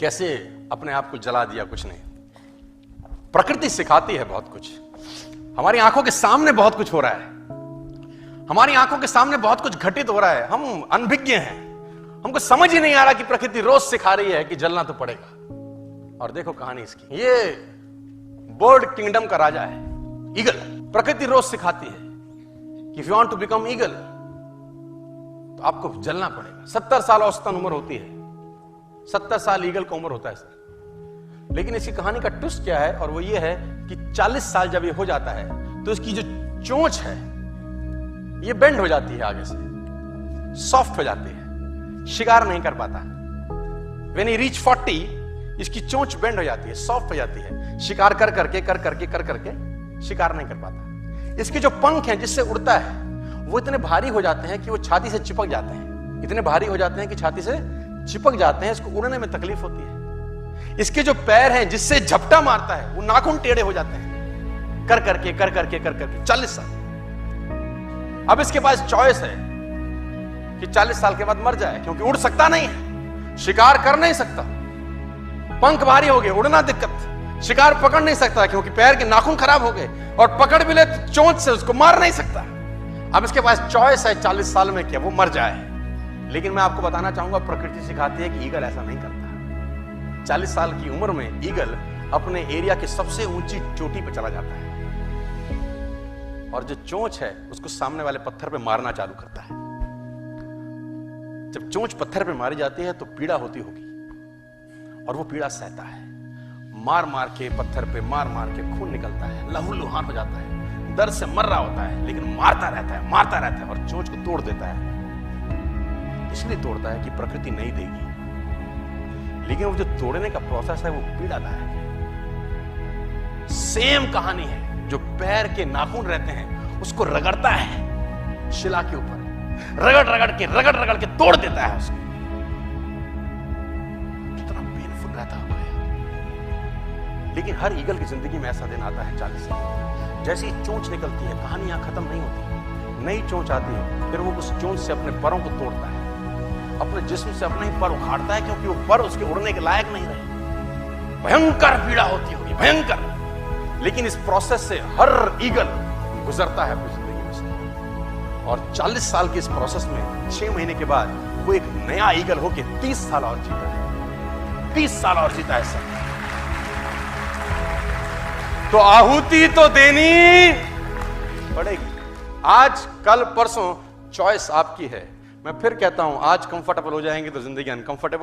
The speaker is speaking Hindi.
कैसे अपने आप को जला दिया, कुछ नहीं। प्रकृति सिखाती है बहुत कुछ। हमारी आंखों के सामने बहुत कुछ हो रहा है, हमारी आंखों के सामने बहुत कुछ घटित हो रहा है, हम अनभिज्ञ हैं, हमको समझ ही नहीं आ रहा कि प्रकृति रोज सिखा रही है कि जलना तो पड़ेगा। और देखो कहानी इसकी, ये बर्ड किंगडम का राजा है, ईगल। प्रकृति रोज सिखाती है कि if you want to become eagle तो आपको जलना पड़ेगा। 70 साल औसतन उम्र होती है, 70 साल ईगल का उम्र होता है सर। लेकिन इसकी कहानी का ट्विस्ट क्या है, और वो ये है कि 40 साल जब ये हो जाता है तो इसकी जो चोंच है ये बेंड हो जाती है, आगे से सॉफ्ट हो जाती है, शिकार नहीं कर पाता। When he reach 40 इसकी चोंच बेंड हो जाती है, सॉफ्ट हो जाती है, शिकार कर करके शिकार नहीं कर पाता। इसके जो पंख हैं जिससे उड़ता है वो इतने भारी हो जाते हैं कि वो छाती से चिपक जाते हैं, इतने भारी हो जाते हैं कि छाती से चिपक जाते हैं, इसको उड़ने में तकलीफ होती है। इसके जो पैर हैं जिससे झपटा मारता है वो नाखून टेढ़े हो जाते हैं, कर करके 40 साल। अब इसके पास चॉइस है कि 40 साल के बाद मर जाए, क्योंकि उड़ सकता नहीं है, शिकार कर नहीं सकता, पंख भारी हो गए, उड़ना दिक्कत, शिकार पकड़ नहीं सकता क्योंकि पैर के नाखून खराब हो गए, और पकड़ भी ले तो चोंच से उसको मार नहीं सकता। अब इसके पास चॉइस है 40 साल में क्या वो मर जाए। लेकिन मैं आपको बताना चाहूंगा, प्रकृति सिखाती है कि ईगल ऐसा नहीं करता। 40 साल की उम्र में ईगल अपने एरिया की सबसे ऊंची चोटी पर चला जाता है, और जो चोंच है उसको सामने वाले पत्थर पे मारना चालू करता है। जब चोंच पत्थर पे मारी जाती है तो पीड़ा होती होगी, और वो पीड़ा सहता है, मार मार के पत्थर पे मार के खून निकलता है, लहूलुहान हो जाता है, दर्द से मर रहा होता है, लेकिन मारता रहता है और चोंच को तोड़ देता है। इसलिए तोड़ता है कि प्रकृति नहीं देगी, लेकिन वो जो तोड़ने का प्रोसेस है वो पीड़ादायक है। सेम कहानी है, जो पैर के नाखून रहते हैं उसको रगड़ता है शिला के ऊपर, रगड़ के तोड़ देता है उसको। कितना पेनफुल रहता है। लेकिन हर ईगल की जिंदगी में ऐसा दिन आता है 40 साल, जैसे ही चोंच निकलती है कहानी यहां खत्म नहीं होती, नई चोंच आती है, फिर वो उस चोंच से अपने परों को तोड़ता है, अपने जिस्म से अपने ही पर उखाड़ता है, क्योंकि वो पर उसके उड़ने के लायक नहीं रहे। भयंकर पीड़ा होती होगी, भयंकर। लेकिन इस प्रोसेस से हर ईगल गुजरता है अपनी जिंदगी में से, और 40 साल के इस प्रोसेस में 6 महीने के बाद वो एक नया ईगल होके 30 साल और जीता है, 30 साल और जीता है सर। तो आहुति तो देनी पड़ेगी। आज कल परसों चॉइस आपकी है। मैं फिर कहता हूं, आज कंफर्टेबल हो जाएंगे तो जिंदगी अनकंफर्टेबल